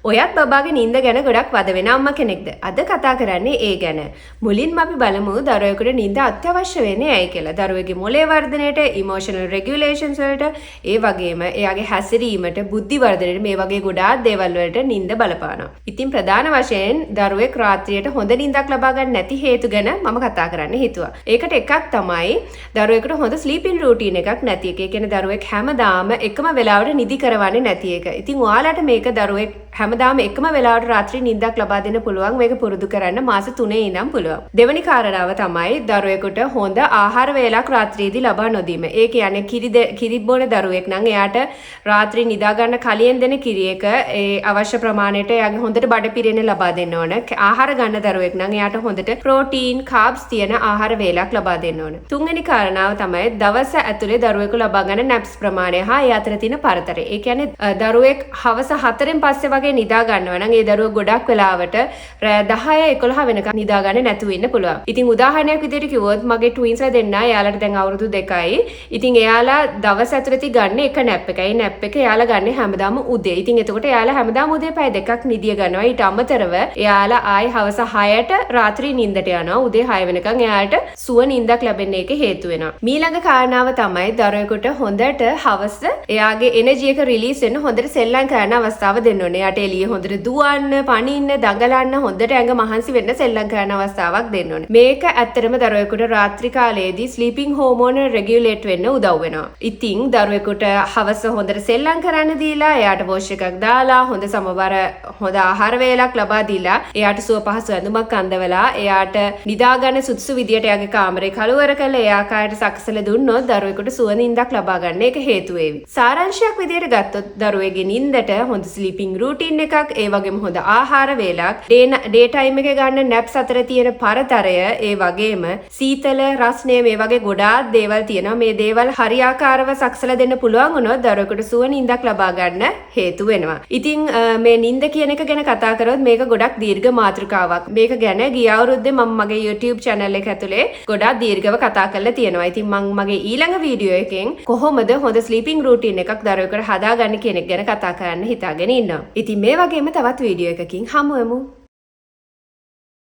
ඔයත් බබාගේ නිින්ද ගැන ගොඩක් වද වෙන අම්මා කෙනෙක්ද? අද කතා කරන්නේ ඒ ගැන. මුලින්ම අපි බලමු දරුවෙකුට නිින්ද අත්‍යවශ්‍ය වෙන්නේ ඇයි කියලා. දරුවෙකුගේ මොළයේ වර්ධනයට, ඉමෝෂනල් රෙගියුලේෂන්ස් වලට, ඒ වගේම එයාගේ හැසිරීමට, බුද්ධි වර්ධනයට මේ වගේ ගොඩාක් දේවල් වලට නිින්ද බලපානවා. ඉතින් ප්‍රධාන වශයෙන් දරුවෙක් රාත්‍රියට හොඳ නිින්දක් ලබා ගන්න නැති හේතු ගැන මම කතා කරන්න හිතුවා. ඒකට එකක් තමයි දරුවෙකුට හොඳ ස්ලීපින් රූටීන් එකක් නැති එක. ඒ කියන්නේ දරුවෙක් හැමදාම එකම වෙලාවට නිදි කරවන්නේ නැති එක. ඉතින් ඔයාලට මේක දරුවෙක් හැමදාම එකම වෙලාවට රාත්‍රී නිින්දක් ලබා දෙන්න පුළුවන්. මේක පුරුදු කරන්න මාස 3 ඉඳන් පුළුවන්. දෙවෙනි කාරණාව තමයි දරුවෙකුට හොඳ ආහාර වේලක් රාත්‍රියේදී ලබා නොදීම. ඒ කියන්නේ කිරි බොන දරුවෙක් නම් එයාට රාත්‍රී නිදා ගන්න කලින් දෙන කිරි එක ඒ අවශ්‍ය ප්‍රමාණයට එයාගේ හොඳට බඩ පිරෙන්න ලබා දෙන්න ඕන. ආහාර ගන්න දරුවෙක් නම් එයාට හොඳට ප්‍රෝටීන්, කාබ්ස් තියෙන ආහාර වේලක් ලබා දෙන්න ඕන. තුන්වෙනි කාරණාව තමයි දවස ඇතුලේ දරුවෙකු ලබා ගන්න නැප්ස් ප්‍රමාණය හා ඒ අතර තියෙන පරතරය. ඒ කියන්නේ දරුවෙක් හවස 4න් පස්සේ වගේ නිදා ගන්නවා නම් ඒ දරුවෝ ගොඩක් වෙලාවට රෑ 10-11 වෙනකම් නිදා ගන්න නැතුව ඉන්න පුළුවන්. ඉතින් උදාහරණයක් විදිහට කිව්වොත් මගේ ට්වින්ස්ලා දෙන්නා එයාලට දැන් අවුරුදු 2යි. ඉතින් එයාලා දවස් ඇතුළතදී ගන්න එක නැප් එකයි. නැප් එක එයාලා ගන්න හැමදාම උදේ. ඉතින් එතකොට එයාලා හැමදාම උදේ පැය 2ක් නිදිය ගන්නවා. ඊට අමතරව එයාලා ආයි හවස 6ට රාත්‍රී නිින්දට යනවා. උදේ 6 වෙනකම් එයාට සුව නිින්දක් ලැබෙන්න එක හේතු වෙනවා. ඊළඟ කාරණාව තමයි දරුවෙකුට හොඳට හවස එයාගේ එනර්ජි එක රිලීස් වෙන්න හොඳට සෙල්ලම් කරන්න අවස්ථාව දෙන්න ඕනේ. එයාට එළිය හොඳට දුවන්න, පනින්න, දඟලන්න, හොඳට ඇඟ මහන්සි වෙන්න සෙල්ලම් කරන්න අවස්ථාවක් දෙන්න ඕනේ. මේක ඇත්තටම දරුවෙකුට රාත්‍රී කාලයේදී ස්ලීපින් හෝමෝන රෙගියුලේට් වෙන්න උදව් වෙනවා. ඉතින් දරුවෙකුට හවස හොඳට සෙල්ලම් කරන්න දීලා, එයාට වොෂ් එකක් දාලා, හොඳ සමබර හොඳ ආහාර වේලක් ලබා දීලා, එයාට සුව පහසු ඇඳුමක් අඳවලා, එයාට නිදා ගන්න සුදුසු විදියට එයාගේ කාමරේ කළුවර කරලා, එයා කායට සකසලා දුන්නොත් දරුවෙකුට සුව නිින්දක් ලබා ගන්න එක හේතු වේවි. සාරාංශයක් විදියට ගත්තොත් දරුවෙගේ නිින්දට හොඳ ස්ලීපින් රූටීන් එකක්, ඒ වගේම හොඳ ආහාර වේලක්, ඩේ ටයිම් එකේ ගන්න නැප්ස් අතර තියෙන පරතරය, ඒ වගේම සීතල රස්නය, මේ වගේ ගොඩාක් දේවල් තියෙනවා. මේ දේවල් හරියාකාරව සකසලා දෙන්න පුළුවන් වුණොත් දරුවෙකුට සුව නිින්දක් ලබා ගන්න හේතු වෙනවා. ඉතින් මේ නිින්ද කියන එක ගැන කතා කරොත් මේක ගොඩක් දීර්ඝ මාතෘකාවක්. මේක ගැන ගිය අවුරුද්දේ මම මගේ YouTube channel එක ඇතුලේ ගොඩාක් දීර්ඝව කතා කරලා තියෙනවා. ඉතින් මම මගේ ඊළඟ වීඩියෝ එකෙන් කොහොමද හොඳ ස්ලීපින් රූටීන් එකක් දරුවෙකුට හදාගන්න කියන එක ගැන කතා කරන්න හිතාගෙන ඉන්නවා. ඉතින් මේ වගේම තවත් වීඩියෝ එකකින් හමු වෙමු.